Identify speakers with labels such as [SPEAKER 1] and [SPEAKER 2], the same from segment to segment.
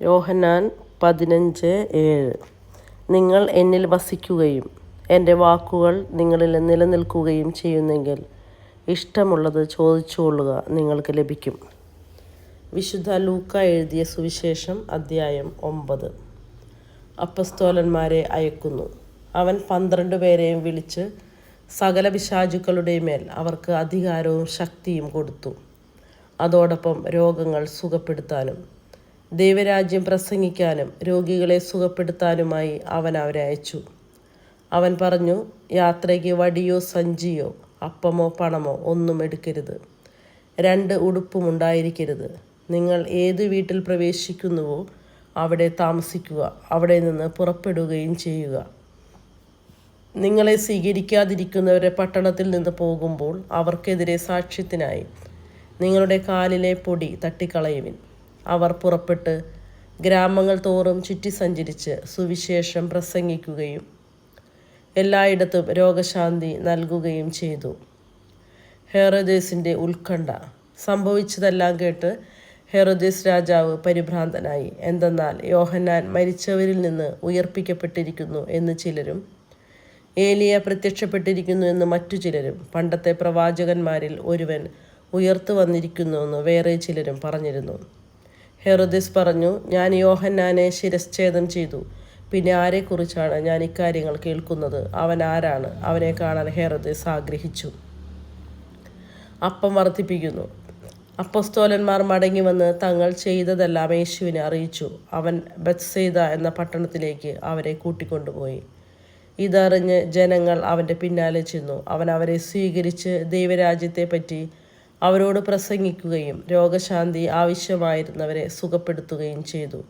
[SPEAKER 1] യോഹന്നാൻ 15:7. നിങ്ങൾ എന്നിൽ വസിക്കുകയും എൻ്റെ വാക്കുകൾ നിങ്ങളിൽ നിലനിൽക്കുകയും ചെയ്യുന്നെങ്കിൽ ഇഷ്ടമുള്ളത് ചോദിച്ചുകൊള്ളുക, നിങ്ങൾക്ക് ലഭിക്കും. വിശുദ്ധ ലൂക്ക എഴുതിയ സുവിശേഷം അധ്യായം 9. അപ്പസ്തോലന്മാരെ അയക്കുന്നു. അവൻ 12 പേരെയും വിളിച്ച് സകല പിശാചുക്കളുടെ മേൽ അവർക്ക് അധികാരവും ശക്തിയും കൊടുത്തു. അതോടൊപ്പം രോഗങ്ങൾ സുഖപ്പെടുത്താനും ദൈവരാജ്യം പ്രസംഗിക്കാനും രോഗികളെ സുഖപ്പെടുത്താനുമായി അവൻ അവരെ അയച്ചു. അവൻ പറഞ്ഞു, യാത്രയ്ക്ക് വടിയോ സഞ്ചിയോ അപ്പമോ പണമോ ഒന്നും എടുക്കരുത്. 2 ഉടുപ്പും ഉണ്ടായിരിക്കരുത്. നിങ്ങൾ ഏത് വീട്ടിൽ പ്രവേശിക്കുന്നുവോ അവിടെ താമസിക്കുക, അവിടെ നിന്ന് പുറപ്പെടുകയും ചെയ്യുക. നിങ്ങളെ സ്വീകരിക്കാതിരിക്കുന്നവരെ പട്ടണത്തിൽ നിന്ന് പോകുമ്പോൾ അവർക്കെതിരെ സാക്ഷ്യത്തിനായി നിങ്ങളുടെ കാലിലെ പൊടി തട്ടിക്കളയുവിൻ. അവർ പുറപ്പെട്ട് ഗ്രാമങ്ങൾ തോറും ചുറ്റി സഞ്ചരിച്ച് സുവിശേഷം പ്രസംഗിക്കുകയും എല്ലായിടത്തും രോഗശാന്തി നൽകുകയും ചെയ്തു. ഹെറോദേസിൻ്റെ ഉത്കണ്ഠ. സംഭവിച്ചതെല്ലാം കേട്ട് ഹെറോദേസ് രാജാവ് പരിഭ്രാന്തനായി. എന്തെന്നാൽ യോഹന്നാൻ മരിച്ചവരിൽ നിന്ന് ഉയർപ്പിക്കപ്പെട്ടിരിക്കുന്നു എന്ന് ചിലരും, ഏലിയ പ്രത്യക്ഷപ്പെട്ടിരിക്കുന്നു എന്ന് മറ്റു ചിലരും, പണ്ടത്തെ പ്രവാചകന്മാരിൽ ഒരുവൻ ഉയർത്തു വന്നിരിക്കുന്നുവെന്ന് വേറെ ചിലരും പറഞ്ഞിരുന്നു. ഹെറോദേസ് പറഞ്ഞു, ഞാൻ യോഹന്നാനെ ശിരച്ഛേദം ചെയ്തു. പിന്നെ ആരെക്കുറിച്ചാണ് ഞാൻ ഇക്കാര്യങ്ങൾ കേൾക്കുന്നത്? അവൻ ആരാണ്? അവനെ കാണാൻ ഹെറോദേസ് ആഗ്രഹിച്ചു. അപ്പം വർദ്ധിപ്പിക്കുന്നു. അപ്പൊസ്തോലന്മാർ മടങ്ങി വന്ന് തങ്ങൾ ചെയ്തതെല്ലാം യേശുവിനെ അറിയിച്ചു. അവൻ ബത്സയിദ എന്ന പട്ടണത്തിലേക്ക് അവരെ കൂട്ടിക്കൊണ്ടുപോയി. ഇതറിഞ്ഞ് ജനങ്ങൾ അവൻ്റെ പിന്നാലെ ചെന്നു. അവൻ അവരെ സ്വീകരിച്ച് ദൈവരാജ്യത്തെപ്പറ്റി അവരോട് പ്രസംഗിക്കുകയും രോഗശാന്തി ആവശ്യമായിരുന്നവരെ സുഖപ്പെടുത്തുകയും ചെയ്തു.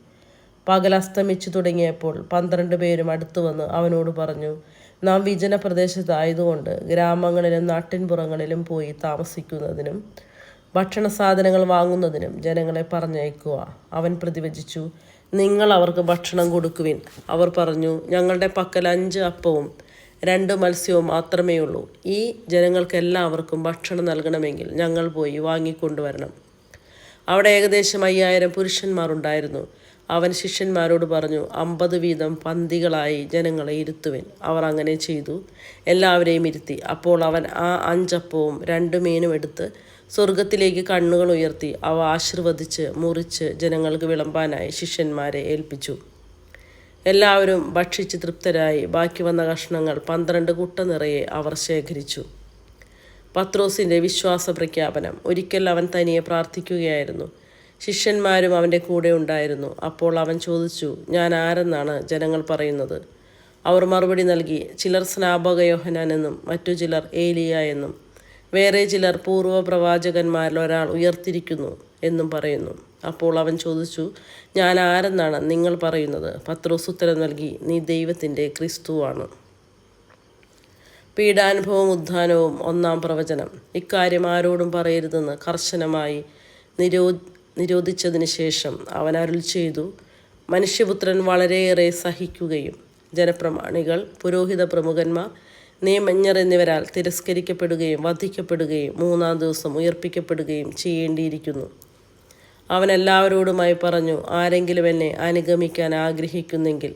[SPEAKER 1] പകൽ അസ്തമിച്ചു തുടങ്ങിയപ്പോൾ 12 പേരും അടുത്തു വന്ന് അവനോട് പറഞ്ഞു, നാം വിജന പ്രദേശത്തായതുകൊണ്ട് ഗ്രാമങ്ങളിലും നാട്ടിൻപുറങ്ങളിലും പോയി താമസിക്കുന്നതിനും ഭക്ഷണ സാധനങ്ങൾ വാങ്ങുന്നതിനും ജനങ്ങളെ പറഞ്ഞയക്കുക. അവൻ പ്രതിവചിച്ചു, നിങ്ങൾ അവർക്ക് ഭക്ഷണം കൊടുക്കുവിൻ. അവർ പറഞ്ഞു, ഞങ്ങളുടെ പക്കൽ 5 അപ്പവും 2 മത്സ്യവും മാത്രമേ ഉള്ളൂ. ഈ ജനങ്ങൾക്കെല്ലാവർക്കും ഭക്ഷണം നൽകണമെങ്കിൽ ഞങ്ങൾ പോയി വാങ്ങിക്കൊണ്ടുവരണം. അവിടെ ഏകദേശം 5000 പുരുഷന്മാരുണ്ടായിരുന്നു. അവൻ ശിഷ്യന്മാരോട് പറഞ്ഞു, 50 വീതം പന്തികളായി ജനങ്ങളെ ഇരുത്തുവിൻ. അവർ അങ്ങനെ ചെയ്തു. എല്ലാവരെയും ഇരുത്തി. അപ്പോൾ അവൻ ആ 5 അപ്പവും 2 മീനും എടുത്ത് സ്വർഗത്തിലേക്ക് കണ്ണുകൾ ഉയർത്തി അവ ആശീർവദിച്ച് മുറിച്ച് ജനങ്ങൾക്ക് വിളമ്പാനായി ശിഷ്യന്മാരെ ഏൽപ്പിച്ചു. എല്ലാവരും ഭക്ഷിച്ച് തൃപ്തരായി. ബാക്കി വന്ന കഷ്ണങ്ങൾ 12 കുട്ട നിറയെ അവർ ശേഖരിച്ചു. പത്രോസിൻ്റെ വിശ്വാസ പ്രഖ്യാപനം. ഒരിക്കൽ അവൻ തനിയെ പ്രാർത്ഥിക്കുകയായിരുന്നു. ശിഷ്യന്മാരും അവൻ്റെ കൂടെ ഉണ്ടായിരുന്നു. അപ്പോൾ അവൻ ചോദിച്ചു, ഞാൻ ആരെന്നാണ് ജനങ്ങൾ പറയുന്നത്? അവർ മറുപടി നൽകി, ചിലർ സ്നാപക യോഹന്നാൻ എന്നും മറ്റു ചിലർ ഏലിയ എന്നും വേറെ ചിലർ പൂർവ്വ പ്രവാചകന്മാരിൽ ഒരാൾ ഉയർത്തിരിക്കുന്നു എന്നും പറയുന്നു. അപ്പോൾ അവൻ ചോദിച്ചു, ഞാൻ ആരെന്നാണ് നിങ്ങൾ പറയുന്നത്? പത്രോസ് ഉത്തരം നൽകി, നീ ദൈവത്തിൻ്റെ ക്രിസ്തുവാണ്. പീഡാനുഭവവും ഉത്ഥാനവും 1-ാം പ്രവചനം. ഇക്കാര്യം ആരോടും പറയരുതെന്ന് കർശനമായി നിരോധിച്ചതിന് ശേഷം അവൻ അരുൾ ചെയ്തു, മനുഷ്യപുത്രൻ വളരെയേറെ സഹിക്കുകയും ജനപ്രമാണികൾ, പുരോഹിത പ്രമുഖന്മാർ, നിയമജ്ഞർ എന്നിവരാൽ തിരസ്കരിക്കപ്പെടുകയും വധിക്കപ്പെടുകയും 3-ാം ദിവസം ഉയർപ്പിക്കപ്പെടുകയും ചെയ്യേണ്ടിയിരിക്കുന്നു. അവൻ എല്ലാവരോടുമായി പറഞ്ഞു, ആരെങ്കിലും എന്നെ അനുഗമിക്കാൻ ആഗ്രഹിക്കുന്നെങ്കിൽ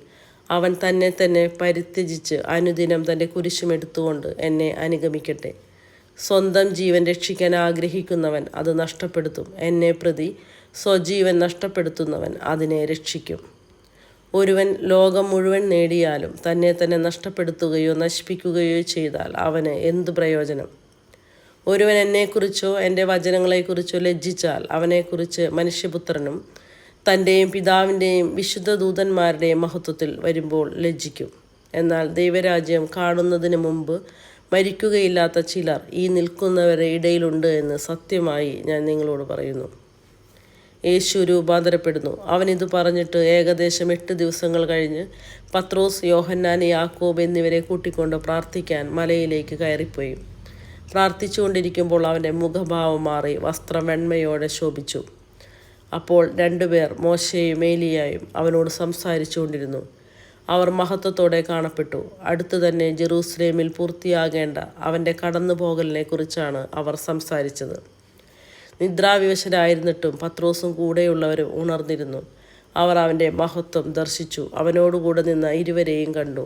[SPEAKER 1] അവൻ തന്നെ പരിത്യജിച്ച് അനുദിനം തൻ്റെ കുരിശുമെടുത്തുകൊണ്ട് എന്നെ അനുഗമിക്കട്ടെ. സ്വന്തം ജീവൻ രക്ഷിക്കാൻ ആഗ്രഹിക്കുന്നവൻ അത് നഷ്ടപ്പെടുത്തും. എന്നെ പ്രതി സ്വജീവൻ നഷ്ടപ്പെടുത്തുന്നവൻ അതിനെ രക്ഷിക്കും. ഒരുവൻ ലോകം മുഴുവൻ നേടിയാലും തന്നെ നഷ്ടപ്പെടുത്തുകയോ നശിപ്പിക്കുകയോ ചെയ്താൽ അവന് എന്തു പ്രയോജനം? ഒരുവൻ എന്നെക്കുറിച്ചോ എൻ്റെ വചനങ്ങളെക്കുറിച്ചോ ലജ്ജിച്ചാൽ അവനെക്കുറിച്ച് മനുഷ്യപുത്രനും തൻ്റെയും പിതാവിൻ്റെയും വിശുദ്ധ ദൂതന്മാരുടെയും മഹത്വത്തിൽ വരുമ്പോൾ ലജ്ജിക്കും. എന്നാൽ ദൈവരാജ്യം കാണുന്നതിന് മുമ്പ് മരിക്കുകയില്ലാത്ത ചിലർ ഈ നിൽക്കുന്നവരുടെ ഇടയിലുണ്ട് എന്ന് സത്യമായി ഞാൻ നിങ്ങളോട് പറയുന്നു. യേശു രൂപാന്തരപ്പെടുന്നു. അവനിത് പറഞ്ഞിട്ട് ഏകദേശം 8 ദിവസങ്ങൾ കഴിഞ്ഞ് പത്രോസ്, യോഹന്നാൻ, യാക്കോബ് എന്നിവരെ കൂട്ടിക്കൊണ്ട് പ്രാർത്ഥിക്കാൻ മലയിലേക്ക് കയറിപ്പോയി. പ്രാർത്ഥിച്ചുകൊണ്ടിരിക്കുമ്പോൾ അവൻ്റെ മുഖഭാവം മാറി വസ്ത്രം വെണ്മയോടെ ശോഭിച്ചു. അപ്പോൾ 2 പേർ, മോശയും ഏലിയായും, അവനോട് സംസാരിച്ചു കൊണ്ടിരുന്നു. അവർ മഹത്വത്തോടെ കാണപ്പെട്ടു. അടുത്തു തന്നെ ജെറൂസലേമിൽ പൂർത്തിയാകേണ്ട അവൻ്റെ കടന്നുപോകലിനെക്കുറിച്ചാണ് അവർ സംസാരിച്ചത്. നിദ്രാവിവശരായിരുന്നിട്ടും പത്രോസും കൂടെയുള്ളവരും ഉണർന്നിരുന്നു. അവർ അവൻ്റെ മഹത്വം ദർശിച്ചു. അവനോടുകൂടെ നിന്ന ഇരുവരെയും കണ്ടു.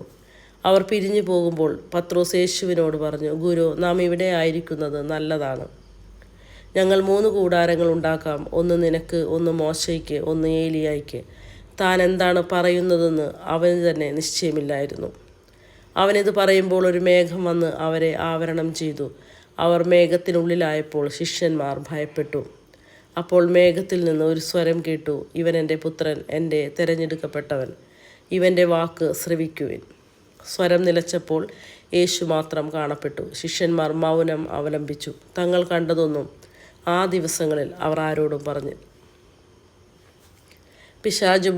[SPEAKER 1] അവർ പിരിഞ്ഞു പോകുമ്പോൾ പത്രോസ് യേശുവിനോട് പറഞ്ഞു, ഗുരു, നാം ഇവിടെ ആയിരിക്കുന്നത് നല്ലതാണ്. ഞങ്ങൾ 3 കൂടാരങ്ങൾ ഉണ്ടാക്കാം, ഒന്ന് നിനക്ക്, ഒന്ന് മോശയ്ക്ക്, ഒന്ന് ഏലിയായ്ക്ക്. താൻ എന്താണ് പറയുന്നതെന്ന് അവന് തന്നെ നിശ്ചയമില്ലായിരുന്നു. അവനിത് പറയുമ്പോൾ ഒരു മേഘം വന്ന് അവരെ ആവരണം ചെയ്തു. അവർ മേഘത്തിനുള്ളിലായപ്പോൾ ശിഷ്യന്മാർ ഭയപ്പെട്ടു. അപ്പോൾ മേഘത്തിൽ നിന്ന് ഒരു സ്വരം കേട്ടു, ഇവൻ എൻ്റെ പുത്രൻ, എൻ്റെ തിരഞ്ഞെടുക്കപ്പെട്ടവൻ, ഇവൻ്റെ വാക്ക് ശ്രവിക്കുവിൻ. സ്വരം നിലച്ചപ്പോൾ യേശു മാത്രം കാണപ്പെട്ടു. ശിഷ്യന്മാർ മൗനം അവലംബിച്ചു. തങ്ങൾ കണ്ടതൊന്നും ആ ദിവസങ്ങളിൽ അവർ ആരോടും പറഞ്ഞു. പിശാചു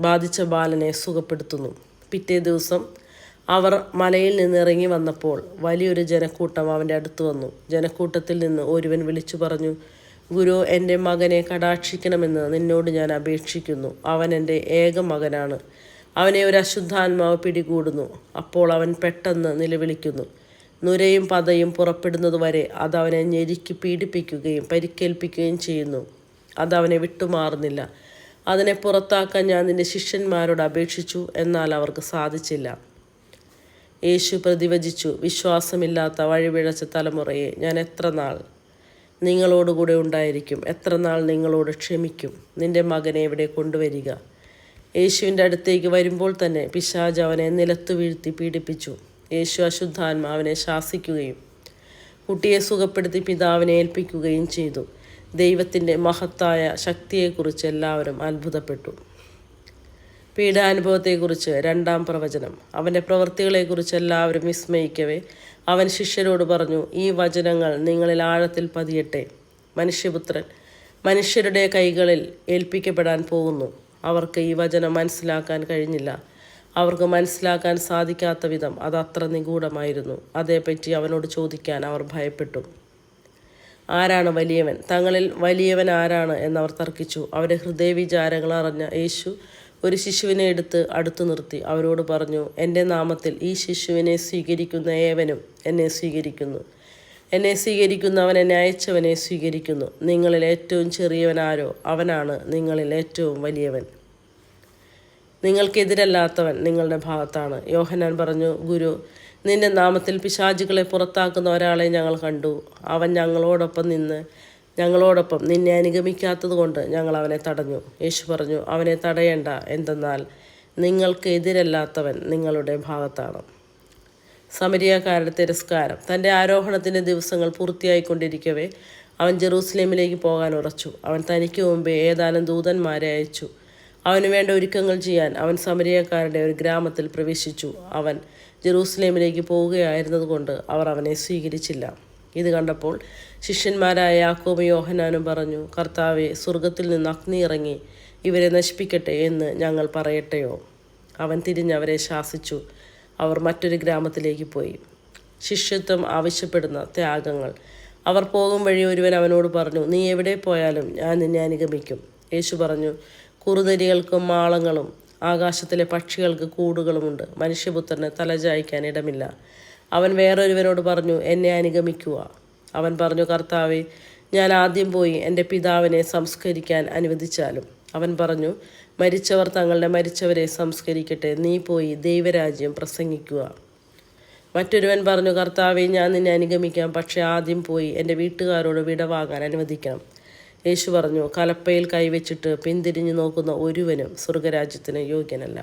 [SPEAKER 1] ബാധിച്ച ബാലനെ സുഖപ്പെടുത്തുന്നു. പിറ്റേ ദിവസം അവർ മലയിൽ നിന്ന് ഇറങ്ങി വന്നപ്പോൾ വലിയൊരു ജനക്കൂട്ടം അവൻ്റെ അടുത്ത് വന്നു. ജനക്കൂട്ടത്തിൽ നിന്ന് ഒരുവൻ വിളിച്ചു പറഞ്ഞു, ഗുരു, എൻ്റെ മകനെ കടാക്ഷിക്കണമെന്ന് നിന്നോട് ഞാൻ അപേക്ഷിക്കുന്നു. അവൻ എൻ്റെ ഏക മകനാണ്. അവനെ ഒരു അശുദ്ധാത്മാവ് പിടികൂടുന്നു. അപ്പോൾ അവൻ പെട്ടെന്ന് നിലവിളിക്കുന്നു. നുരയും പതയും പുറപ്പെടുന്നതുവരെ അതവനെ ഞെരുക്കി പീഡിപ്പിക്കുകയും പരിക്കേൽപ്പിക്കുകയും ചെയ്യുന്നു. അതവനെ വിട്ടുമാറുന്നില്ല. അതിനെ പുറത്താക്കാൻ ഞാൻ നിന്റെ ശിഷ്യന്മാരോട് അപേക്ഷിച്ചു, എന്നാൽ അവർക്ക് സാധിച്ചില്ല. യേശു പ്രതിവചിച്ചു, വിശ്വാസമില്ലാത്ത വഴിപിഴച്ച തലമുറയെ, ഞാൻ എത്ര നാൾ നിങ്ങളോടുകൂടെ ഉണ്ടായിരിക്കും, എത്ര നാൾ നിങ്ങളോട് ക്ഷമിക്കും? നിന്റെ മകനെ ഇവിടെ കൊണ്ടുവരിക. യേശുവിൻ്റെ അടുത്തേക്ക് വരുമ്പോൾ തന്നെ പിശാച് അവനെ നിലത്തു വീഴ്ത്തി പീഡിപ്പിച്ചു. യേശു അശുദ്ധാത്മാവിനെ ശാസിക്കുകയും കുട്ടിയെ സുഖപ്പെടുത്തി പിതാവിനെ ഏൽപ്പിക്കുകയും ചെയ്തു. ദൈവത്തിൻ്റെ മഹത്തായ ശക്തിയെക്കുറിച്ച് എല്ലാവരും അത്ഭുതപ്പെട്ടു. പീഡാനുഭവത്തെക്കുറിച്ച് 2-ാം പ്രവചനം. അവൻ്റെ പ്രവൃത്തികളെക്കുറിച്ച് എല്ലാവരും വിസ്മയിക്കവേ അവൻ ശിഷ്യരോട് പറഞ്ഞു, ഈ വചനങ്ങൾ നിങ്ങളിൽ ആഴത്തിൽ പതിയട്ടെ. മനുഷ്യപുത്രൻ മനുഷ്യരുടെ കൈകളിൽ ഏൽപ്പിക്കപ്പെടാൻ പോകുന്നു. അവർക്ക് ഈ വചനം മനസ്സിലാക്കാൻ കഴിഞ്ഞില്ല. അവർക്ക് മനസ്സിലാക്കാൻ സാധിക്കാത്ത വിധം അത് അത്ര നിഗൂഢമായിരുന്നു. അതേപ്പറ്റി അവനോട് ചോദിക്കാൻ അവർ ഭയപ്പെട്ടു. ആരാണ് വലിയവൻ? തങ്ങളിൽ വലിയവൻ ആരാണ് എന്നവർ തർക്കിച്ചു. അവരുടെ ഹൃദയവിചാരങ്ങൾ അറിഞ്ഞ യേശു ഒരു ശിശുവിനെ എടുത്ത് അടുത്തു നിർത്തി അവരോട് പറഞ്ഞു, എൻ്റെ നാമത്തിൽ ഈ ശിശുവിനെ സ്വീകരിക്കുന്ന ഏവനും എന്നെ സ്വീകരിക്കുന്നു. എന്നെ സ്വീകരിക്കുന്നവൻ എന്നെ അയച്ചവനെ സ്വീകരിക്കുന്നു. നിങ്ങളിൽ ഏറ്റവും ചെറിയവനാരോ അവനാണ് നിങ്ങളിൽ ഏറ്റവും വലിയവൻ. നിങ്ങൾക്കെതിരല്ലാത്തവൻ നിങ്ങളുടെ ഭാഗത്താണ്. യോഹന്നാൻ പറഞ്ഞു, ഗുരു, നിന്റെ നാമത്തിൽ പിശാചുകളെ പുറത്താക്കുന്ന ഒരാളെ ഞങ്ങൾ കണ്ടു. അവൻ ഞങ്ങളോടൊപ്പം നിന്നെ അനുഗമിക്കാത്തത് കൊണ്ട് ഞങ്ങൾ അവനെ തടഞ്ഞു. യേശു പറഞ്ഞു, അവനെ തടയേണ്ട, എന്തെന്നാൽ നിങ്ങൾക്ക് എതിരല്ലാത്തവൻ നിങ്ങളുടെ ഭാഗത്താണ്. സമരിയക്കാരുടെ തിരസ്കാരം. തൻ്റെ ആരോഹണത്തിൻ്റെ ദിവസങ്ങൾ പൂർത്തിയായിക്കൊണ്ടിരിക്കവേ അവൻ ജെറൂസലേമിലേക്ക് പോകാൻ ഉറച്ചു. അവൻ തനിക്ക് മുമ്പേ ഏതാനും ദൂതന്മാരെ അയച്ചു. അവന് വേണ്ട ഒരുക്കങ്ങൾ ചെയ്യാൻ അവൻ സമരിയക്കാരുടെ ഒരു ഗ്രാമത്തിൽ പ്രവേശിച്ചു. അവൻ ജെറൂസലേമിലേക്ക് പോവുകയായിരുന്നതുകൊണ്ട് അവർ അവനെ സ്വീകരിച്ചില്ല. ഇത് കണ്ടപ്പോൾ ശിഷ്യന്മാരായ യാക്കോബും യോഹന്നാനും പറഞ്ഞു, കർത്താവേ, സ്വർഗത്തിൽ നിന്ന് അഗ്നി ഇറങ്ങി ഇവരെ നശിപ്പിക്കട്ടെ എന്ന് ഞങ്ങൾ പറയട്ടെയോ? അവൻ തിരിഞ്ഞവരെ ശാസിച്ചു. അവർ മറ്റൊരു ഗ്രാമത്തിലേക്ക് പോയി. ശിഷ്യത്വം ആവശ്യപ്പെടുന്ന ത്യാഗങ്ങൾ. അവർ പോകും വഴി ഒരുവൻ അവനോട് പറഞ്ഞു, നീ എവിടെ പോയാലും ഞാൻ നിന്നെ അനുഗമിക്കും. യേശു പറഞ്ഞു, കുറുനരികൾക്കും മാളങ്ങളും ആകാശത്തിലെ പക്ഷികൾക്ക് കൂടുകളുമുണ്ട്, മനുഷ്യപുത്രന് തലചായ്ക്കാൻ ഇടമില്ല. അവൻ വേറൊരുവനോട് പറഞ്ഞു, എന്നെ അനുഗമിക്കുക. അവൻ പറഞ്ഞു, കർത്താവേ, ഞാൻ ആദ്യം പോയി എൻ്റെ പിതാവിനെ സംസ്കരിക്കാൻ അനുവദിച്ചാലും. അവൻ പറഞ്ഞു, മരിച്ചവർ തങ്ങളുടെ മരിച്ചവരെ സംസ്കരിക്കട്ടെ, നീ പോയി ദൈവരാജ്യം പ്രസംഗിക്കുക. മറ്റൊരുവൻ പറഞ്ഞു, കർത്താവേ, ഞാൻ നിന്നെ അനുഗമിക്കാം, പക്ഷേ ആദ്യം പോയി എൻ്റെ വീട്ടുകാരോട് വിടവാങ്ങാൻ അനുവദിക്കണം. യേശു പറഞ്ഞു, കലപ്പയിൽ കൈവച്ചിട്ട് പിന്തിരിഞ്ഞു നോക്കുന്ന ഒരുവനും സ്വർഗരാജ്യത്തിന് യോഗ്യനല്ല.